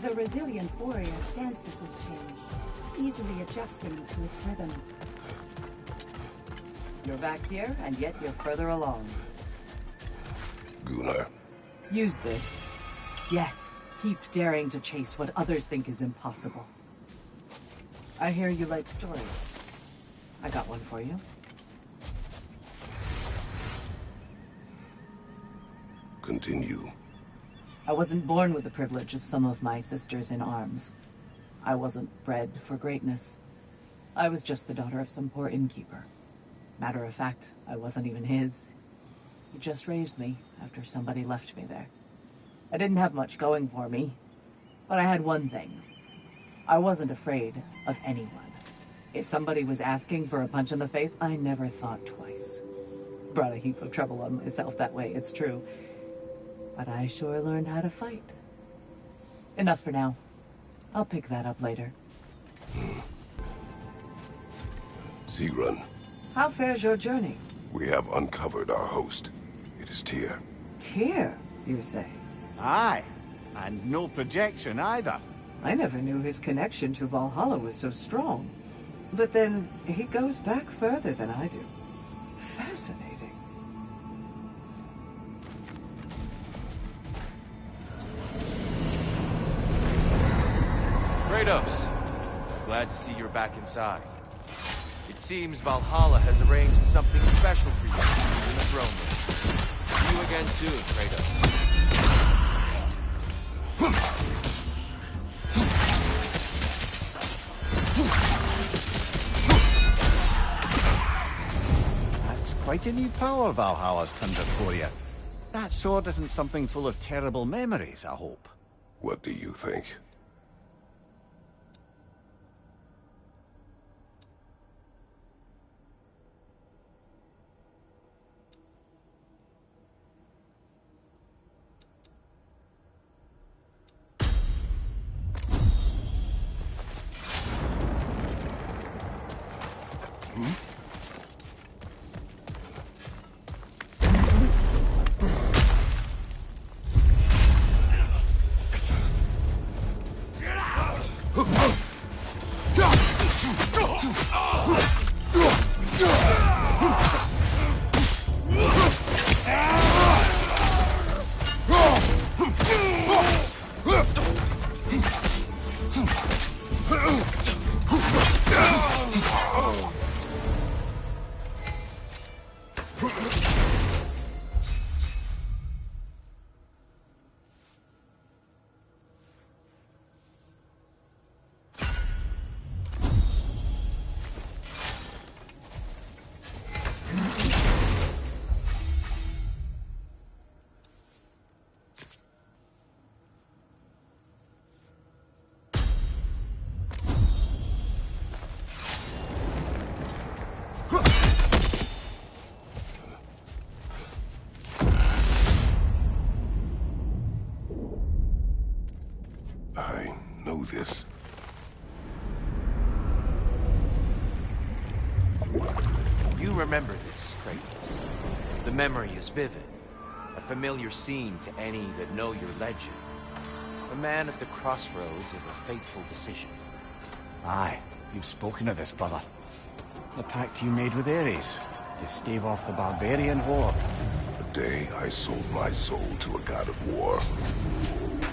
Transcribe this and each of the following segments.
The resilient warrior dances with change, easily adjusting to its rhythm. You're back here, and yet you're further along. Gunnar. Use this. Yes, keep daring to chase what others think is impossible. I hear you like stories. I got one for you. Continue. I wasn't born with the privilege of some of my sisters in arms. I wasn't bred for greatness. I was just the daughter of some poor innkeeper. Matter of fact, I wasn't even his. He just raised me after somebody left me there. I didn't have much going for me, but I had one thing. I wasn't afraid of anyone. If somebody was asking for a punch in the face, I never thought twice. Brought a heap of trouble on myself that way, it's true. But I sure learned how to fight. Enough for now. I'll pick that up later. Sigrun. How fares your journey? We have uncovered our host. It is Tyr. Tyr, you say? Aye, and no projection either. I never knew his connection to Valhalla was so strong. But then, he goes back further than I do. Fascinating. Kratos, glad to see you're back inside. It seems Valhalla has arranged something special for you in the throne room. See you again soon, Kratos. That's quite a new power Valhalla's conjured for you. That sword isn't something full of terrible memories, I hope. What do you think? I know this. You remember this, Kratos. The memory is vivid. A familiar scene to any that know your legend. A man at the crossroads of a fateful decision. Aye, you've spoken of this, brother. The pact you made with Ares to stave off the barbarian horde. The day I sold my soul to a god of war.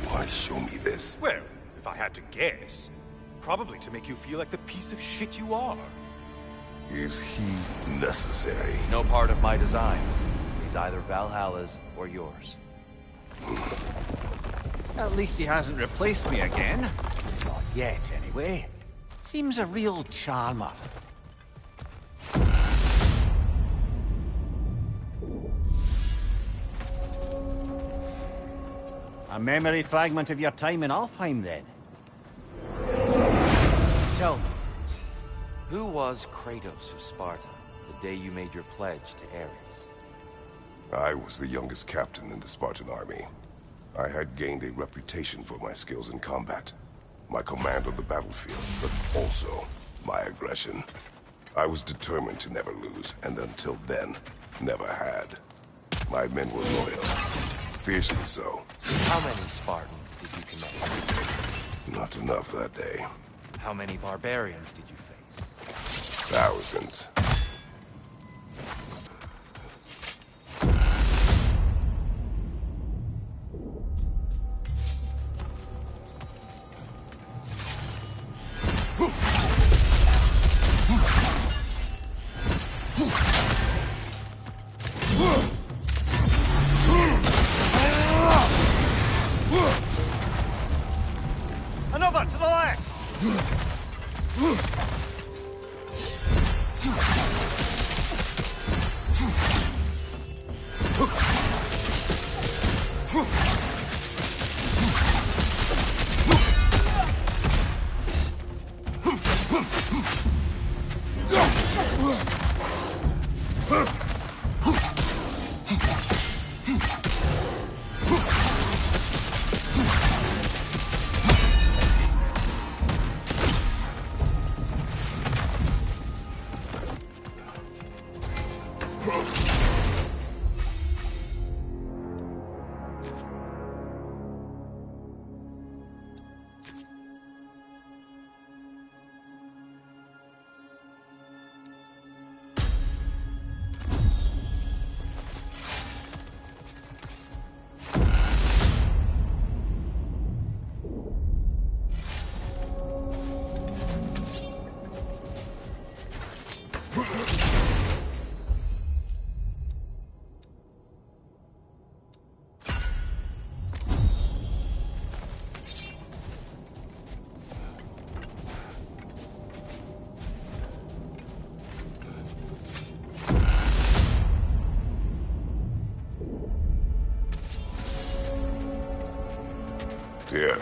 Why show me this? Well, if I had to guess, probably to make you feel like the piece of shit you are. Is he necessary? No part of my design. He's either Valhalla's or yours. At least he hasn't replaced me again. Not yet, anyway. Seems a real charmer. A memory fragment of your time in Alfheim, then? Tell me, who was Kratos of Sparta the day you made your pledge to Ares? I was the youngest captain in the Spartan army. I had gained a reputation for my skills in combat, my command on the battlefield, but also my aggression. I was determined to never lose, and until then, never had. My men were loyal, fiercely so. How many Spartans did you command? Not enough that day. How many barbarians did you face? Thousands. Another to the left! Dear,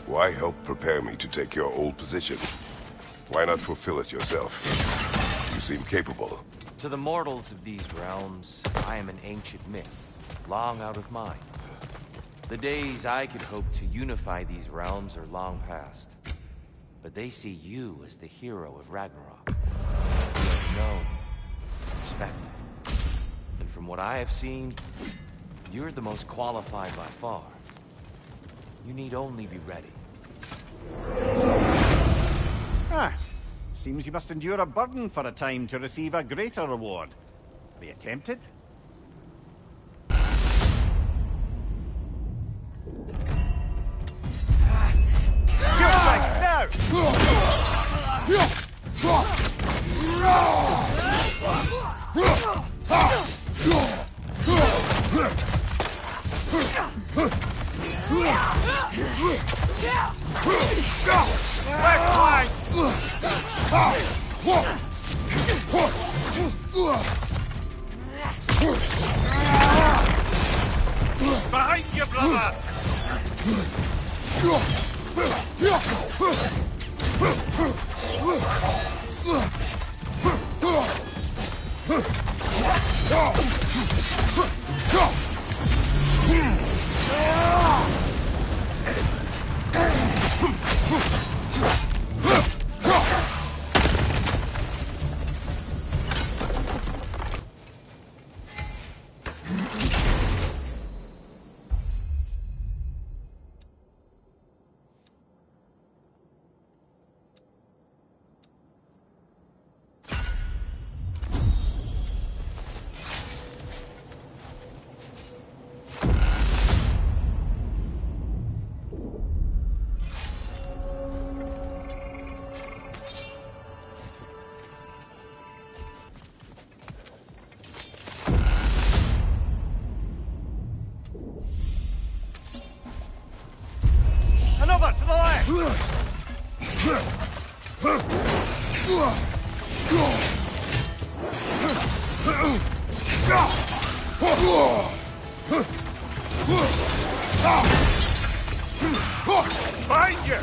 why help prepare me to take your old position? Why not fulfill it yourself? You seem capable. To the mortals of these realms, I am an ancient myth, long out of mind. The days I could hope to unify these realms are long past. But they see you as the hero of Ragnarok. You have known, respected. And from what I have seen, you're the most qualified by far. You need only be ready. Ah, seems you must endure a burden for a time to receive a greater reward. Are you tempted? Shoot back now! Behind you, brother! Another to the left! Behind you!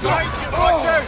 Behind you, watch out!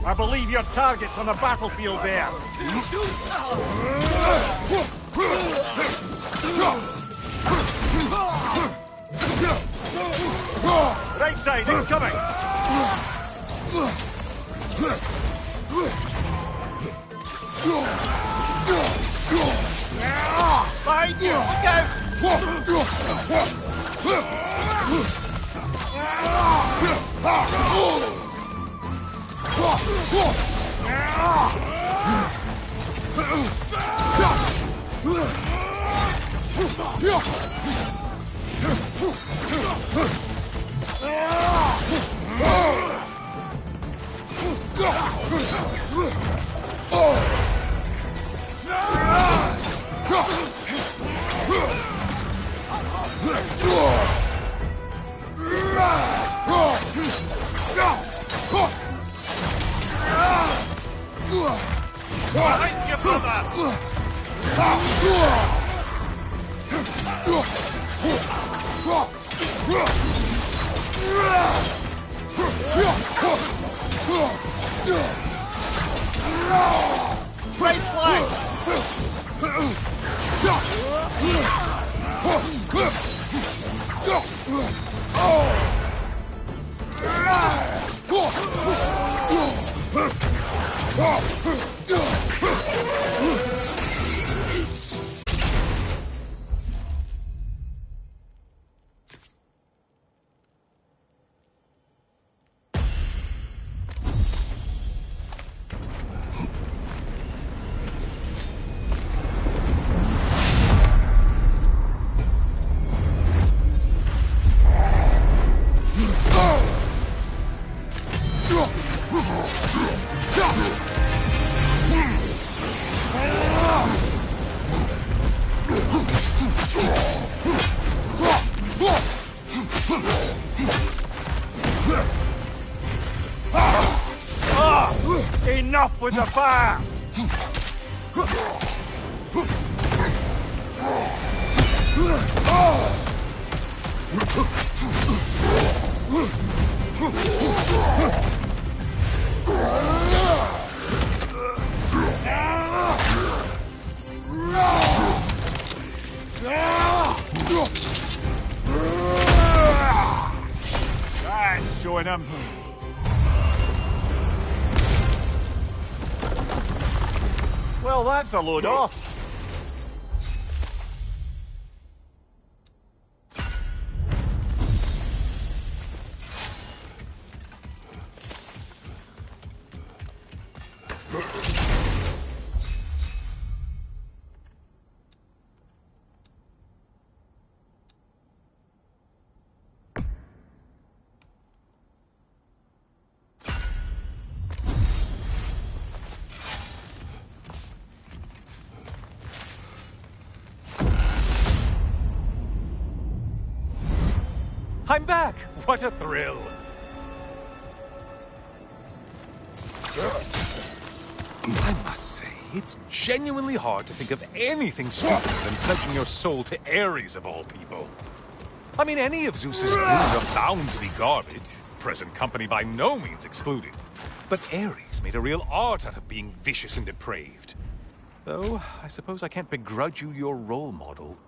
I believe your target's on the battlefield there. Right side, incoming! Behind you! Look out! Behind you, brother! Right flank! Enough with the fire! That's showing him. Well, that's a load off. I'm back! What a thrill! I must say, it's genuinely hard to think of anything stupider than pledging your soul to Ares of all people. I mean, any of Zeus's goons are bound to be garbage, present company by no means excluded. But Ares made a real art out of being vicious and depraved. Though, I suppose I can't begrudge you your role model.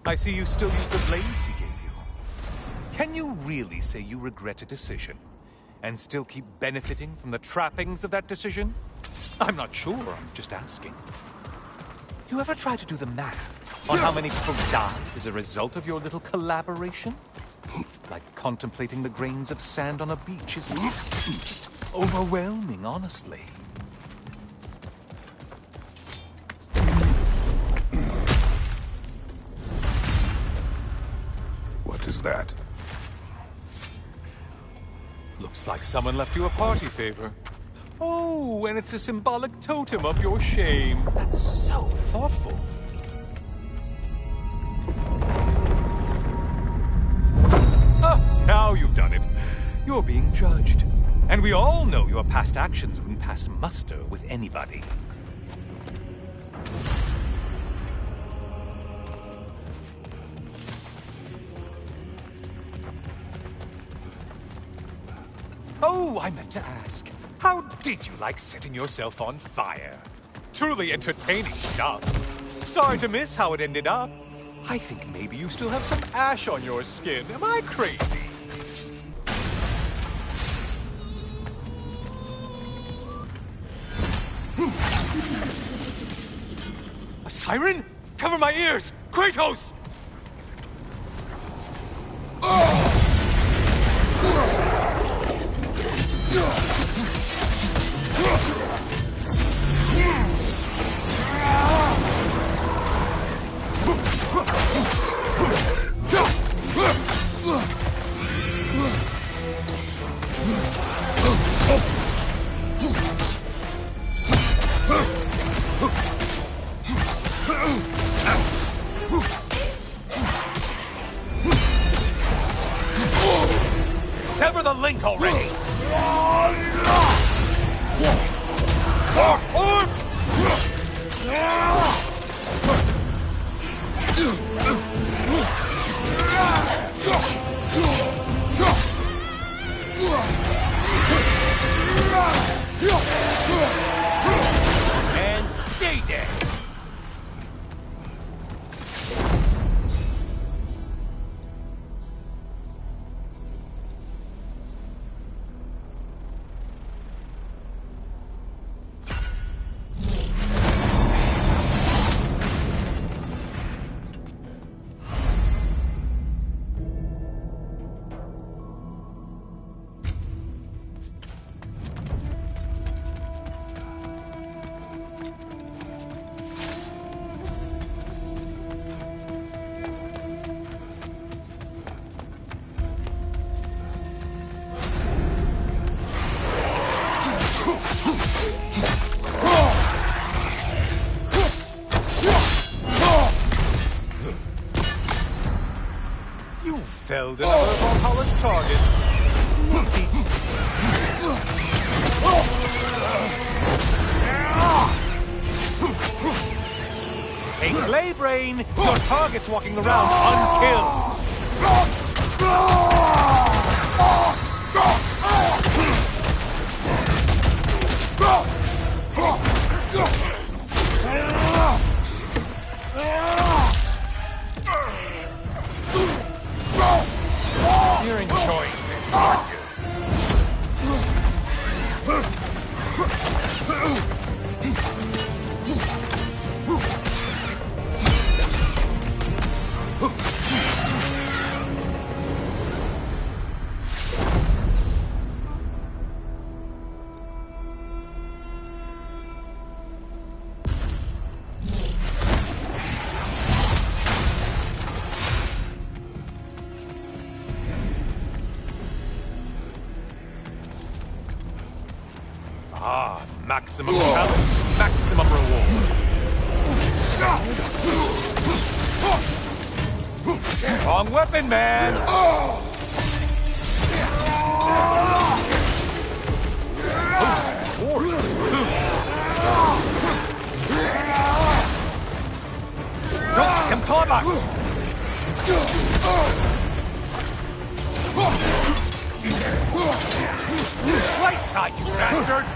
I see you still use the blades he gave you. Can you really say you regret a decision, and still keep benefiting from the trappings of that decision? I'm not sure, I'm just asking. You ever try to do the math on how many people died as a result of your little collaboration? Like contemplating the grains of sand on a beach, isn't it? Just overwhelming, honestly. What is that? Looks like someone left you a party favor. Oh, and it's a symbolic totem of your shame. That's so thoughtful. Ah, now you've done it. You're being judged. And we all know your past actions wouldn't pass muster with anybody. Oh, I meant to ask. How did you like setting yourself on fire? Truly entertaining stuff. Sorry to miss how it ended up. I think maybe you still have some ash on your skin. Am I crazy? A siren? Cover my ears! Kratos! Sever the link already! And stay dead! Felled another of Valhalla's targets. Hey, Clay Brain! Your target's walking around unkilled! You're enjoying this, aren't you? Ah, maximum challenge, maximum reward. Wrong weapon, man! Warriors, don't come caught us! Right side, you bastard!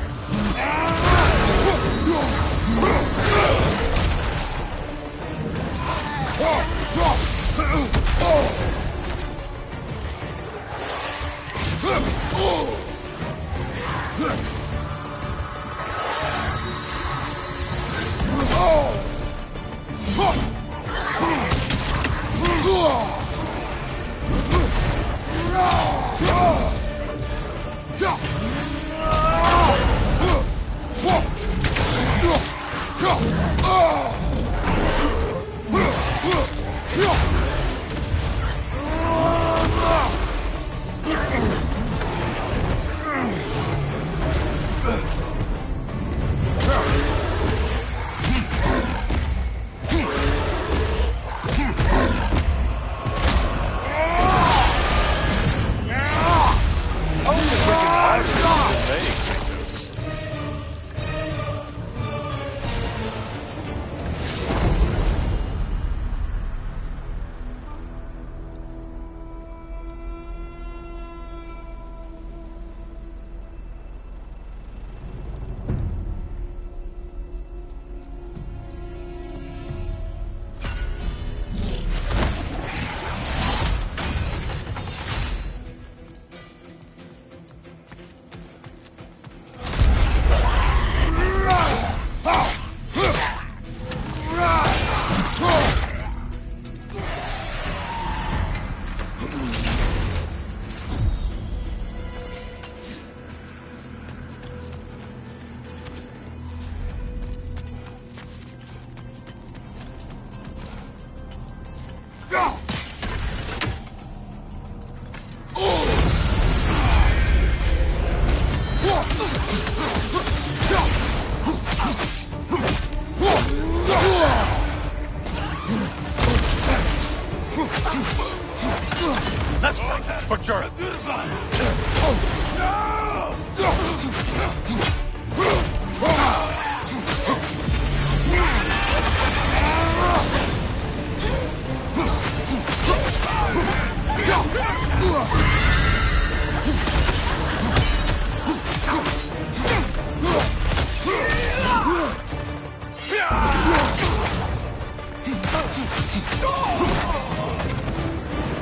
saga, but you're...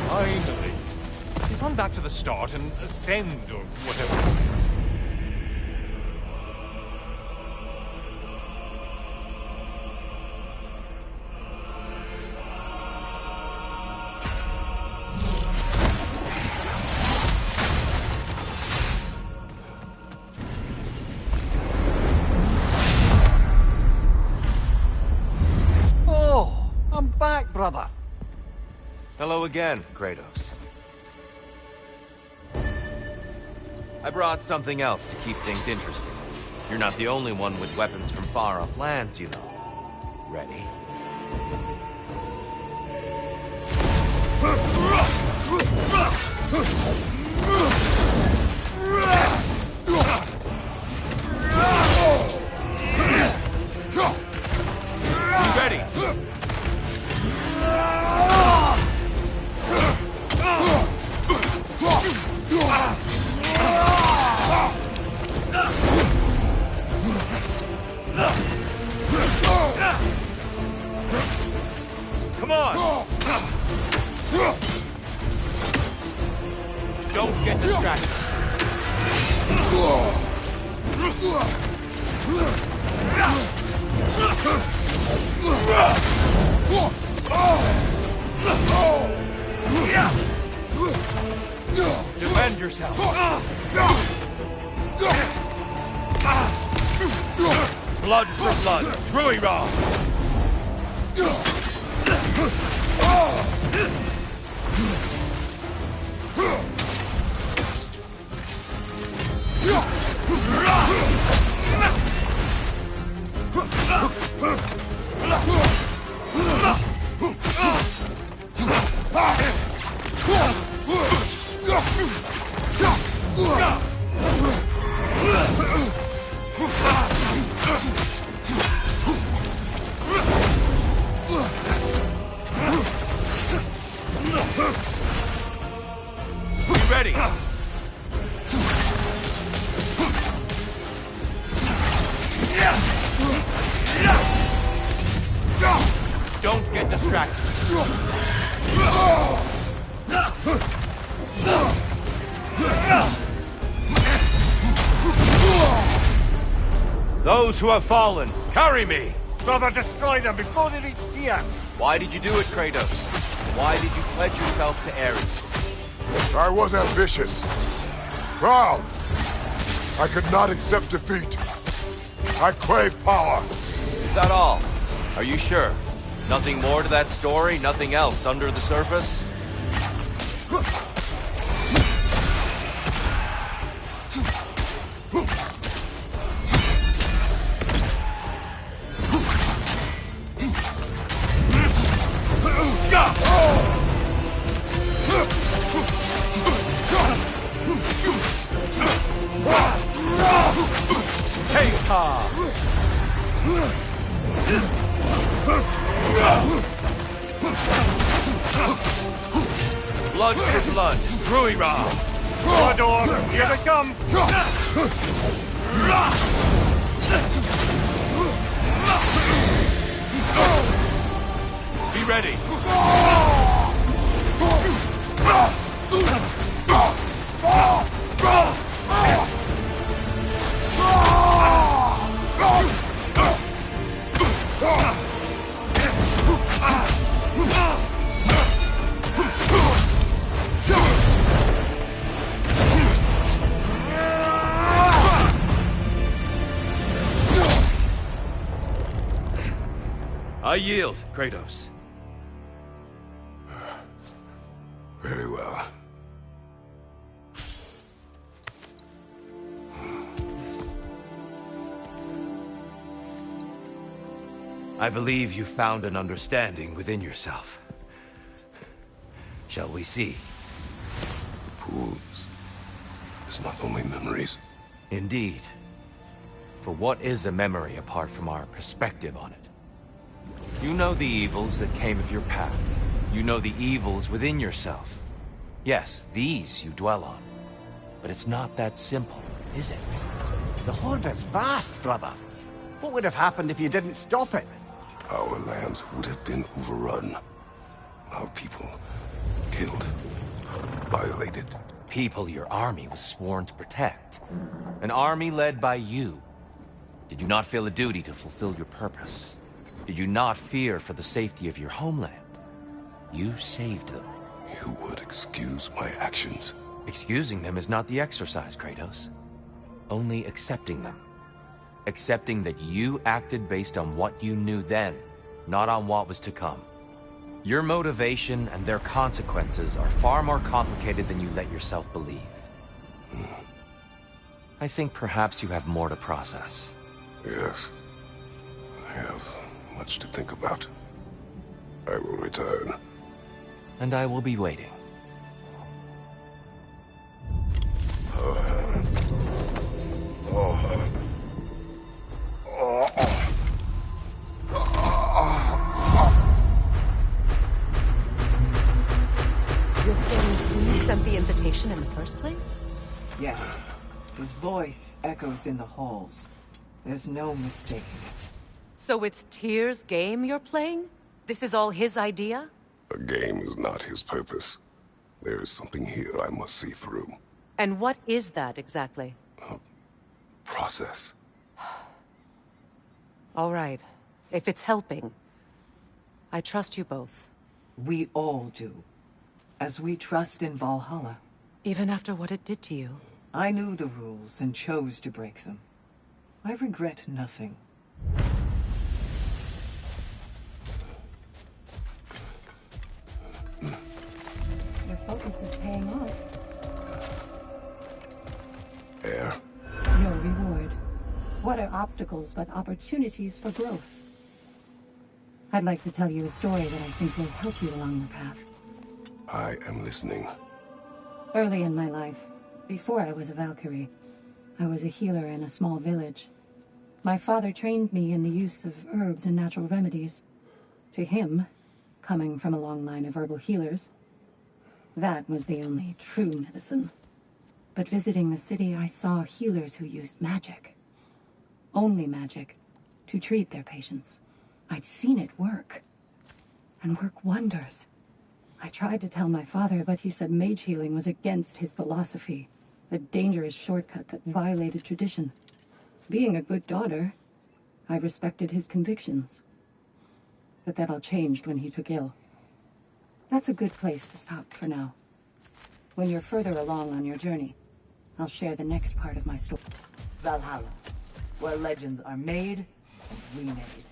Finally. He's run back to the start and ascend, or whatever it is. Oh, I'm back, brother. Hello again, Kratos. I brought something else to keep things interesting. You're not the only one with weapons from far-off lands, you know. Ready? Ready? Come on! Don't get distracted. Defend yourself. Blood for blood. Rui-Ra. Be ready. Don't get distracted. Those who have fallen, carry me! Brother, destroy them before they reach Tia! Why did you do it, Kratos? Why did you pledge yourself to Ares? I was ambitious. Proud. I could not accept defeat. I crave power. Is that all? Are you sure? Nothing more to that story? Nothing else under the surface? Blood for blood, Rui-Ra! Mordor, here they come! Be ready! I yield, Kratos. Very well. I believe you found an understanding within yourself. Shall we see? is not only memories. Indeed. For what is a memory apart from our perspective on it? You know the evils that came of your path. You know the evils within yourself. Yes, these you dwell on. But it's not that simple, is it? The Horde is vast, brother. What would have happened if you didn't stop it? Our lands would have been overrun. Our people killed, violated. People your army was sworn to protect. An army led by you. Did you not feel a duty to fulfill your purpose? Did you not fear for the safety of your homeland? You saved them. You would excuse my actions? Excusing them is not the exercise, Kratos. Only accepting them. Accepting that you acted based on what you knew then, not on what was to come. Your motivation and their consequences are far more complicated than you let yourself believe. I think perhaps you have more to process. Yes. I have much to think about. I will return. And I will be waiting. You're saying he sent the invitation in the first place? Yes. His voice echoes in the halls. There's no mistaking it. So it's Tyr's game you're playing? This is all his idea? A game is not his purpose. There is something here I must see through. And what is that exactly? Process. All right. If it's helping, I trust you both. We all do. As we trust in Valhalla. Even after what it did to you. I knew the rules and chose to break them. I regret nothing. Your focus is paying off. Air. Your reward. What are obstacles but opportunities for growth? I'd like to tell you a story that I think will help you along your path. I am listening. Early in my life, before I was a Valkyrie, I was a healer in a small village. My father trained me in the use of herbs and natural remedies. To him, coming from a long line of herbal healers, that was the only true medicine. But visiting the city, I saw healers who used magic. Only magic, to treat their patients. I'd seen it work. And work wonders. I tried to tell my father, but he said mage healing was against his philosophy. A dangerous shortcut that violated tradition. Being a good daughter, I respected his convictions. But that all changed when he took ill. That's a good place to stop for now. When you're further along on your journey, I'll share the next part of my story. Valhalla, where legends are made and remade.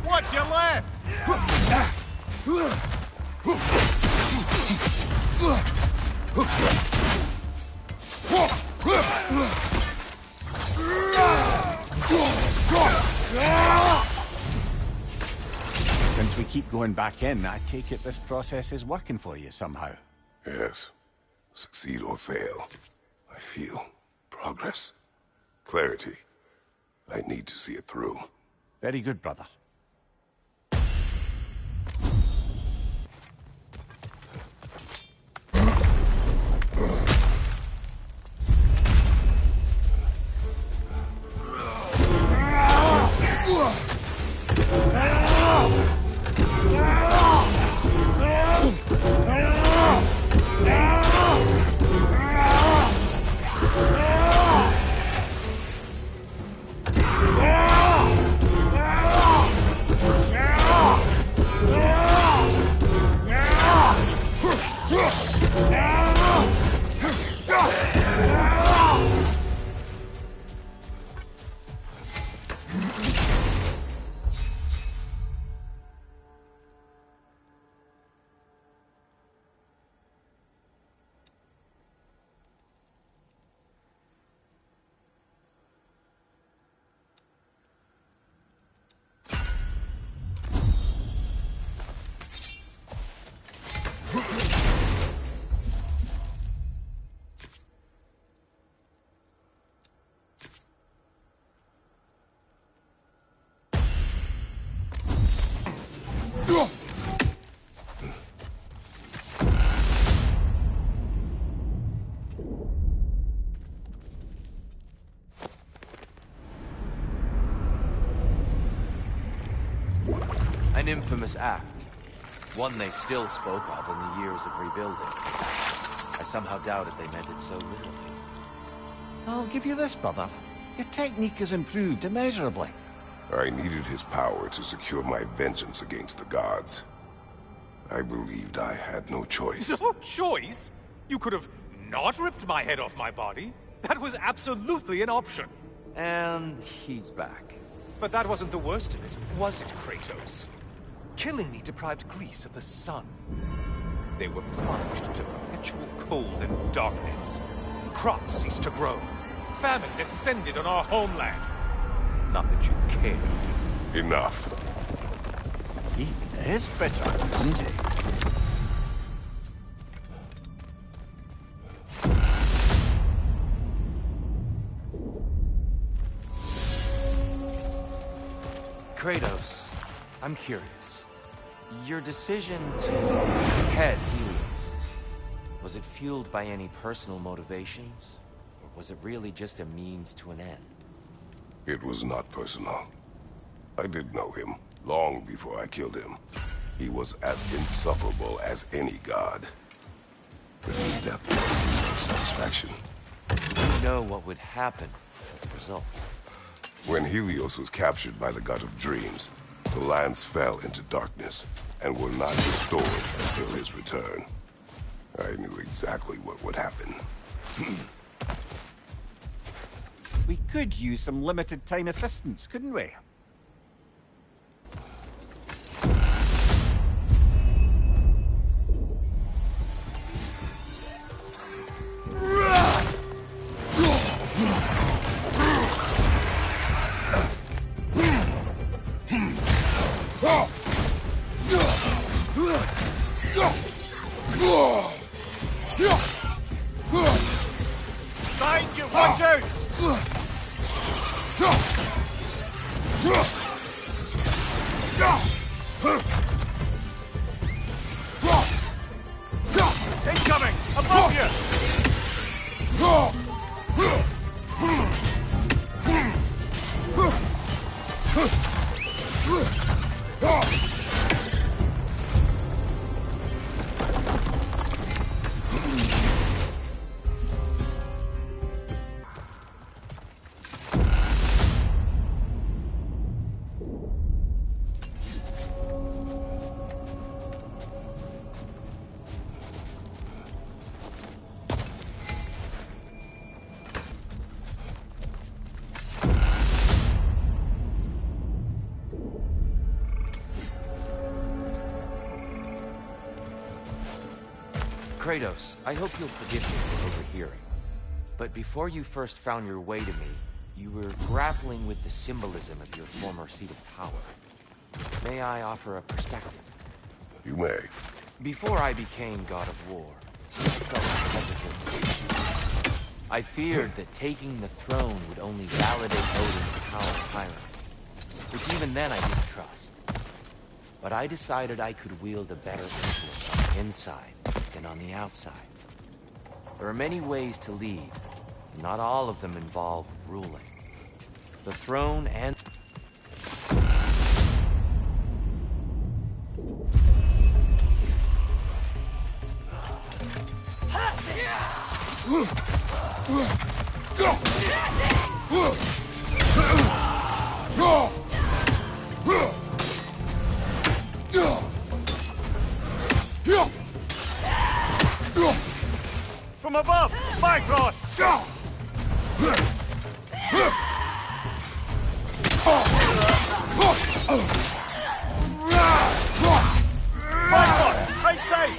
What's your left? Since we keep going back in, I take it this process is working for you somehow. Yes. Succeed or fail. I feel progress. Clarity. I need to see it through. Very good, brother. infamous act. One they still spoke of in the years of rebuilding. I somehow doubted they meant it so literally. I'll give you this, brother. Your technique has improved immeasurably. I needed his power to secure my vengeance against the gods. I believed I had no choice. No choice? You could have not ripped my head off my body. That was absolutely an option. And he's back. But that wasn't the worst of it, was it, Kratos? Killing me deprived Greece of the sun. They were plunged to perpetual cold and darkness. Crops ceased to grow. Famine descended on our homeland. Not that you cared. Enough. He is bitter, isn't he? Kratos, I'm curious. Your decision to head Helios, was it fueled by any personal motivations? Or was it really just a means to an end? It was not personal. I did know him, long before I killed him. He was as insufferable as any god. But his death brought me no satisfaction. You know what would happen as a result. When Helios was captured by the god of dreams, the lands fell into darkness and were not restored until his return. I knew exactly what would happen. We could use some limited time assistance, couldn't we? Behind you! Watch out! Incoming! Above you! Kratos, I hope you'll forgive me for overhearing. But before you first found your way to me, you were grappling with the symbolism of your former seat of power. May I offer a perspective? You may. Before I became God of War, I felt hesitant. I feared that taking the throne would only validate Odin's power tyranny, which even then I didn't trust. But I decided I could wield a better influence on the inside than on the outside. There are many ways to lead, and not all of them involve ruling. The throne and... From above! Bifrost! Bifrost! Right side!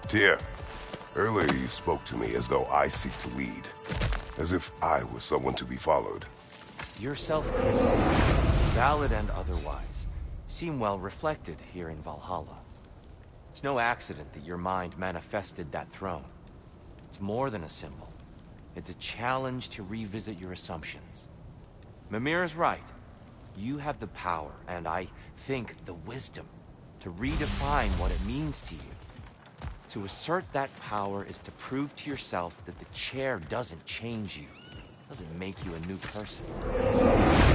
Tyr, earlier you spoke to me as though I seek to lead. As if I was someone to be followed. Your self-criticism, valid and otherwise, seem well reflected here in Valhalla. It's no accident that your mind manifested that throne. It's more than a symbol. It's a challenge to revisit your assumptions. Mimir is right. You have the power, and I think the wisdom, to redefine what it means to you. To assert that power is to prove to yourself that the chair doesn't change you, doesn't make you a new person.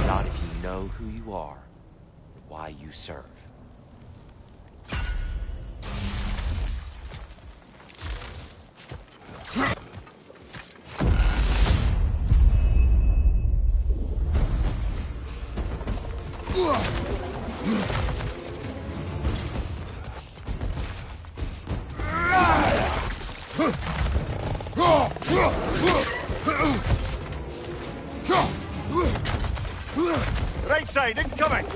Not if you know who you are, or why you serve. Right side, incoming!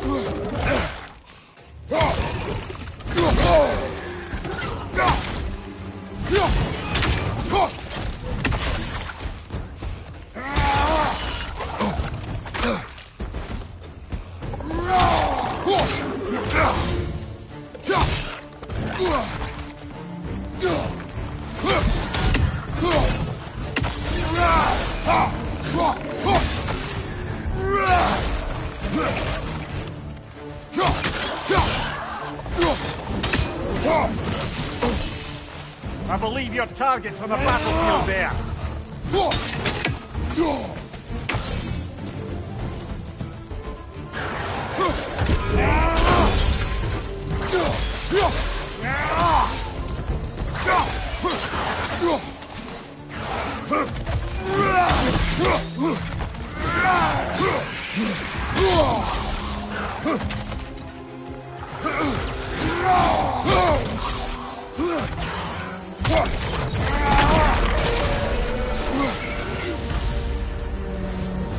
I believe your target's on the battlefield there.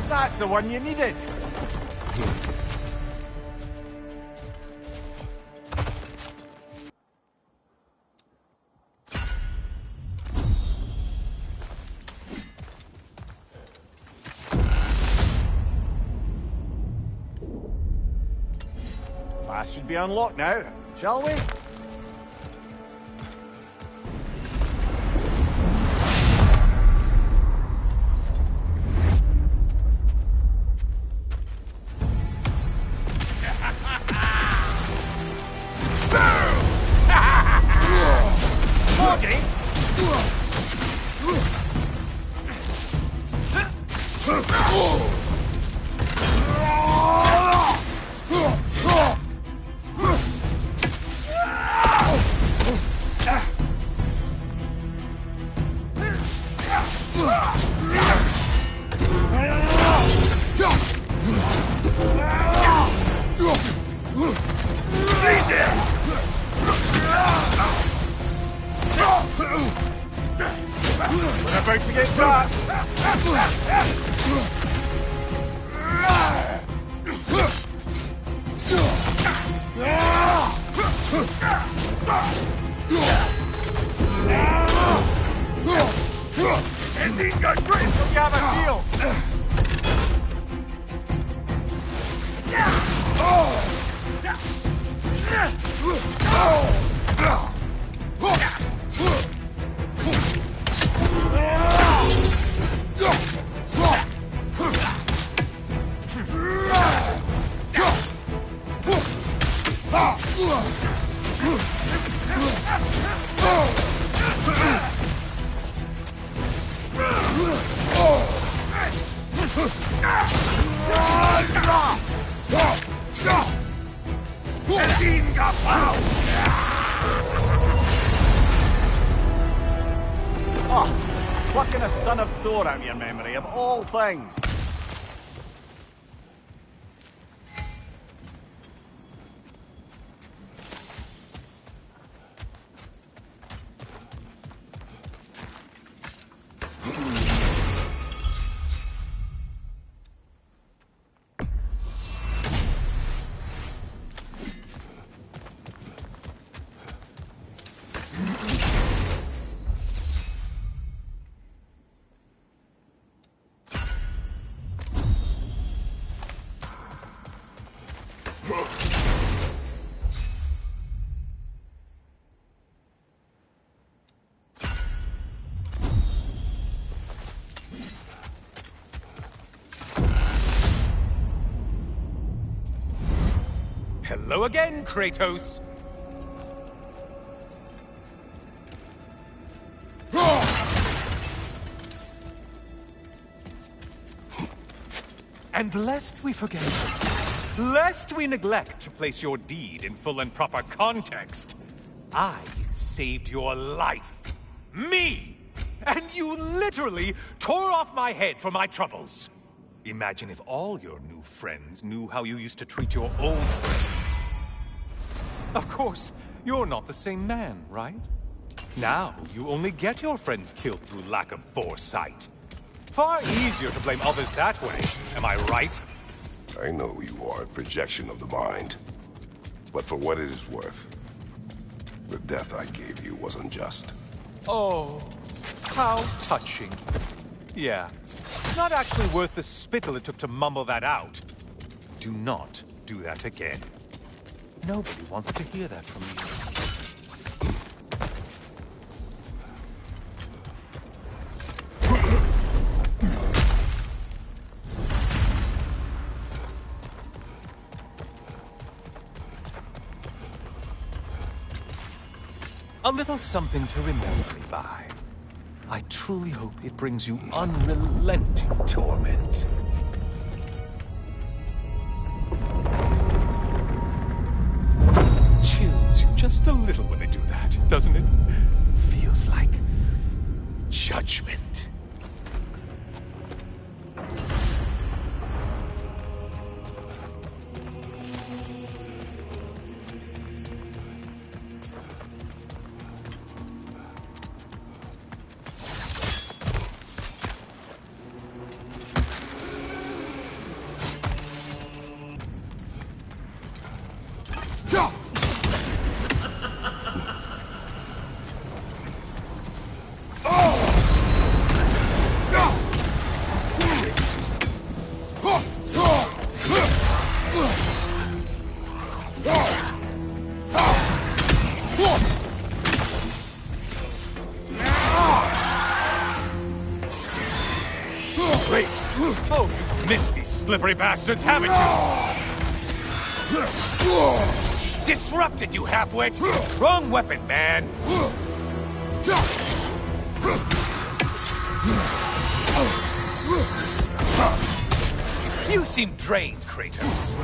That's the one you needed. Pass should be unlocked now, shall we? We're about to get caught. Ending got great from Gavin Oh, plucking a son of Thor out of your memory, of all things. Hello again, Kratos. And lest we forget, lest we neglect to place your deed in full and proper context, I saved your life. Me! And you literally tore off my head for my troubles. Imagine if all your new friends knew how you used to treat your old friends. Of course, you're not the same man, right? Now, you only get your friends killed through lack of foresight. Far easier to blame others that way, am I right? I know you are a projection of the mind. But for what it is worth, the death I gave you was unjust. Oh, how touching. Yeah, not actually worth the spittle it took to mumble that out. Do not do that again. Nobody wants to hear that from you. A little something to remember me by. I truly hope it brings you unrelenting torment. Chills you just a little when they do that, doesn't it? Feels like judgment. Oh, you've missed these slippery bastards, haven't you? Disrupted, you half-wit! Wrong weapon, man! You seem drained, Kratos.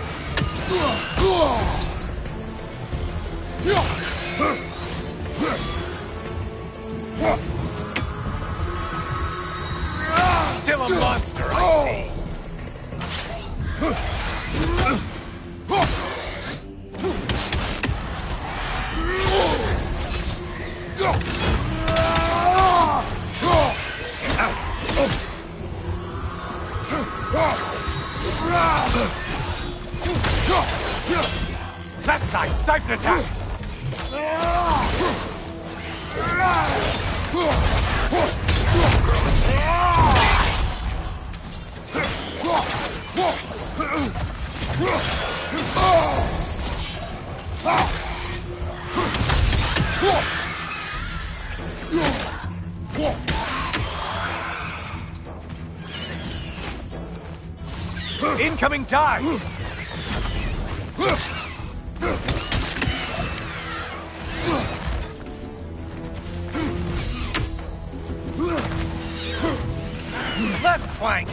Still a monster, I see. Left side, siphon attack! Incoming dive! Left flank!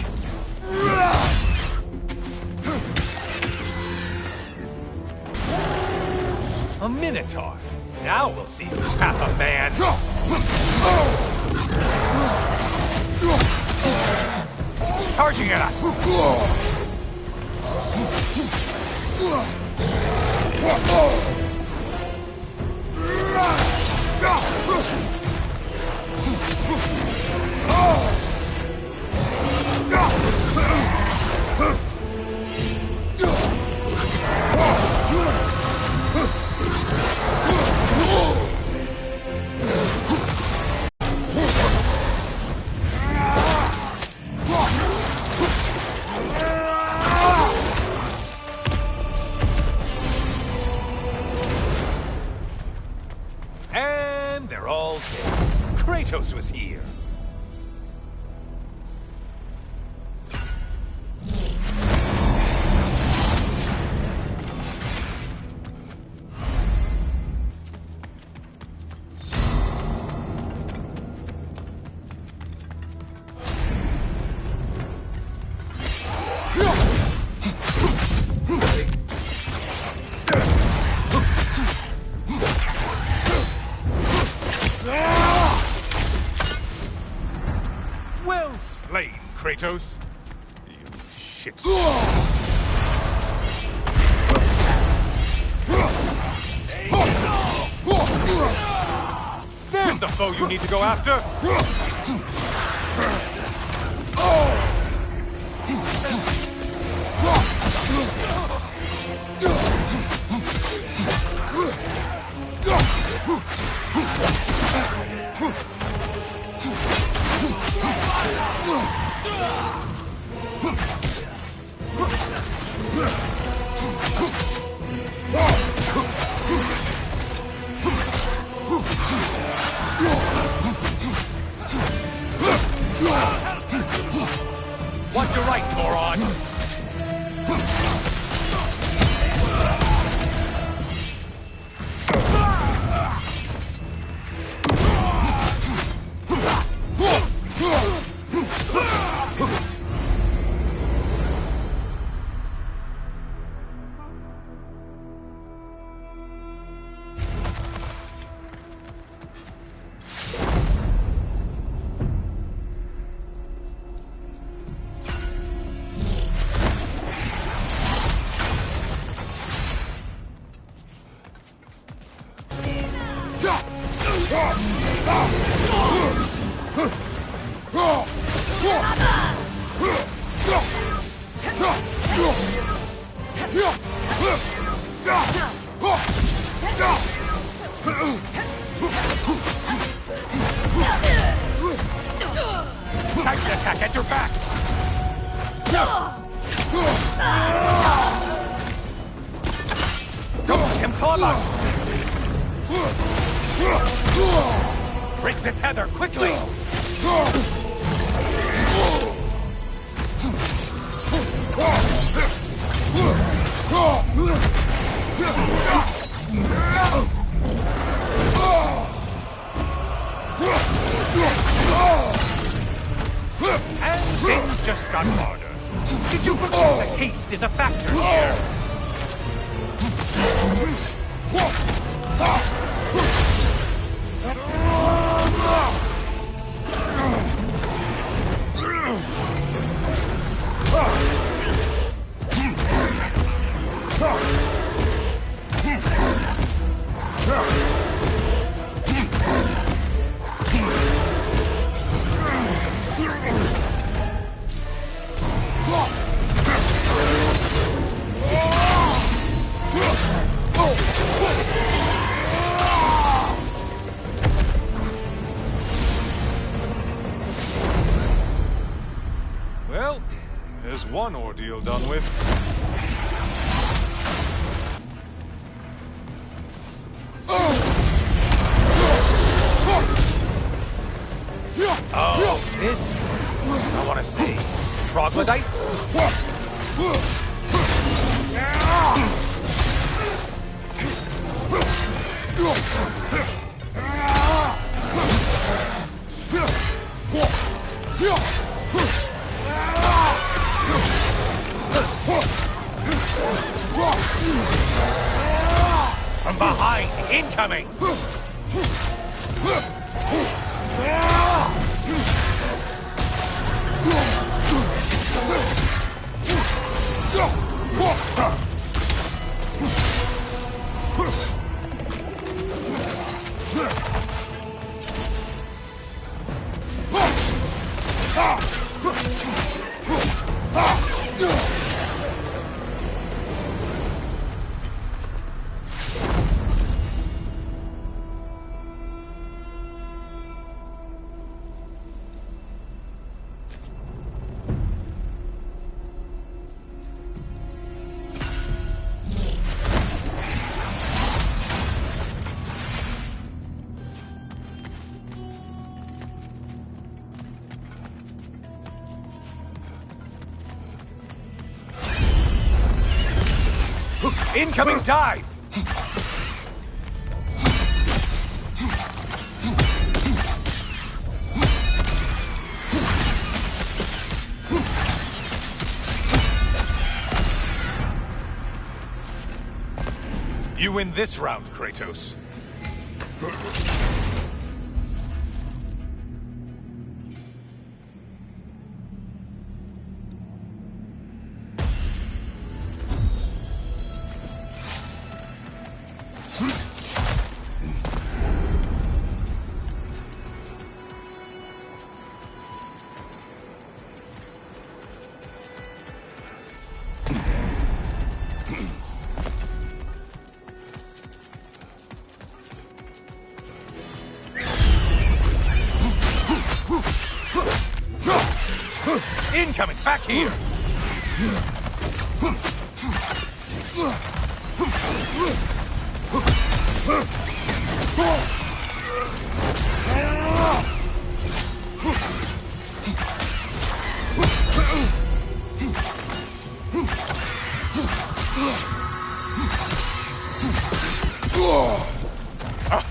A Minotaur. Now we'll see who's half a man. It's charging at us. And they're all dead. Kratos was here. plain, Kratos. You shit. There's the foe you need to go after! Watch your right, moron! Titan attack at your back! Don't let him club us! Break the tether, quickly! And things just got harder. Did you forget that haste is a factor here? Well, there's one ordeal done with. Oh, this one. I want to say, troglodyte? From behind, incoming! Incoming dive! You win this round, Kratos. Incoming! Back here!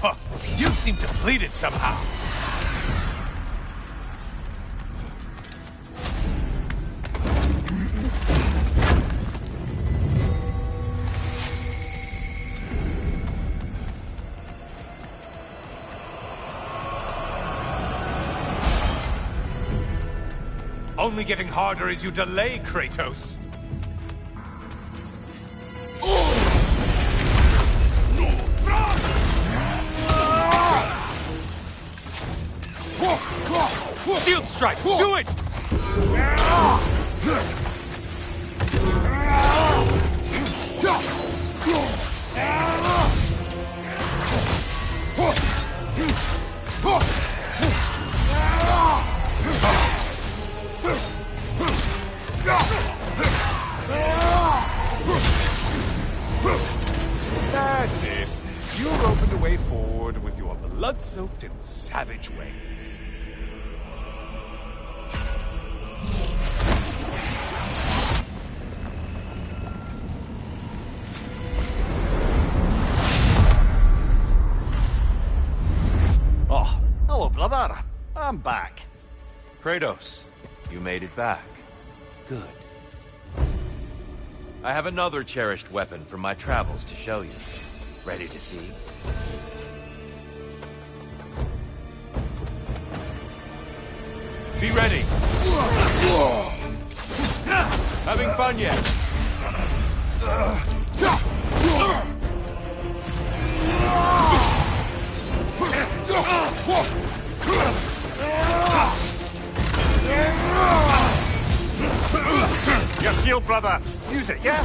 Oh, you seem depleted somehow. Only getting harder as you delay, Kratos. Shield strike! Do it! That's it. You've opened a way forward with your blood-soaked and savage ways. Oh, hello, brother. I'm back. Kratos, you made it back. Good. I have another cherished weapon from my travels to show you. Ready to see? Be ready! Having fun yet? Your shield, brother. Use it, yeah?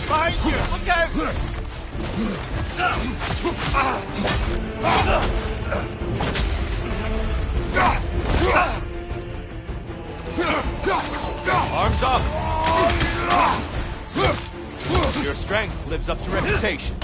Behind you! Look out! Arms up! Your strength lives up to reputation.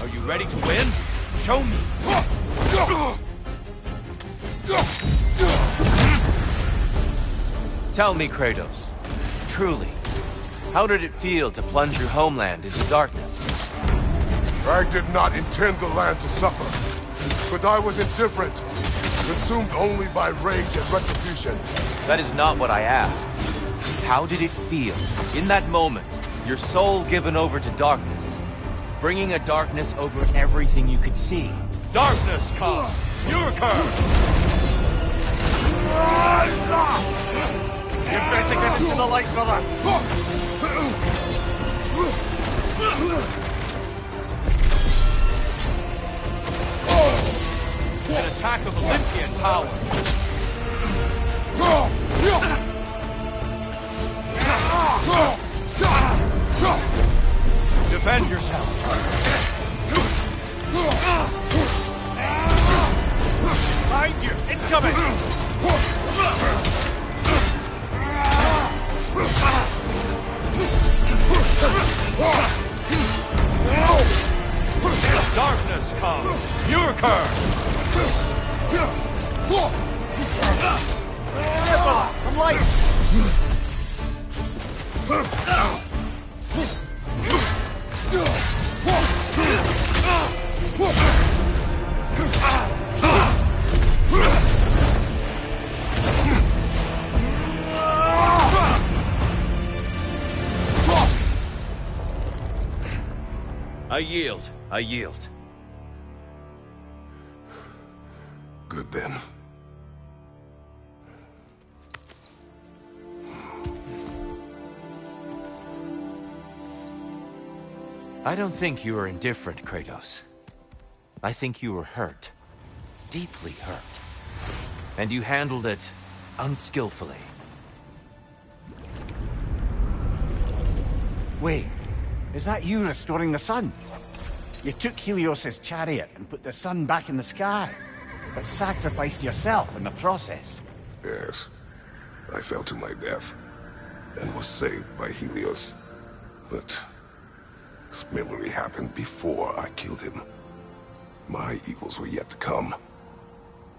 Are you ready to win? Show me! Tell me, Kratos, truly, how did it feel to plunge your homeland into darkness? I did not intend the land to suffer, but I was indifferent, consumed only by rage and retribution. That is not what I asked. How did it feel, in that moment, your soul given over to darkness, bringing a darkness over everything you could see? Darkness comes! Your curse! You better get into the light, brother. An attack of Olympian power. Defend yourself. Behind you! Incoming! Darkness comes! Your curse! Some light. I yield. I yield. Good then. I don't think you were indifferent, Kratos. I think you were hurt. Deeply hurt. And you handled it unskillfully. Wait, is that you restoring the sun? You took Helios's chariot and put the sun back in the sky, but sacrificed yourself in the process. Yes. I fell to my death, and was saved by Helios. But this memory happened before I killed him. My evils were yet to come.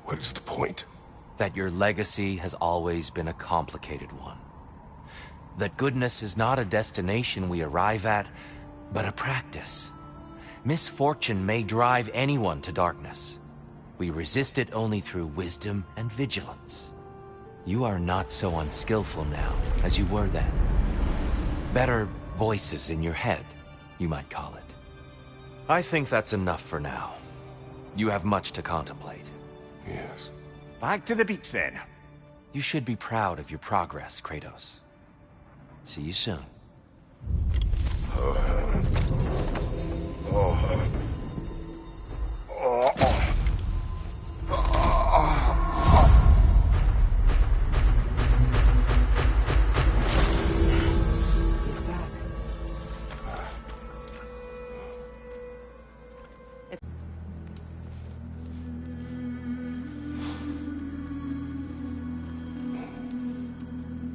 What is the point? That your legacy has always been a complicated one. That goodness is not a destination we arrive at, but a practice. Misfortune may drive anyone to darkness. We resist it only through wisdom and vigilance. You are not so unskillful now as you were then. Better voices in your head, you might call it. I think that's enough for now. You have much to contemplate. Yes. Back to the beach then. You should be proud of your progress, Kratos. See you soon. Oh.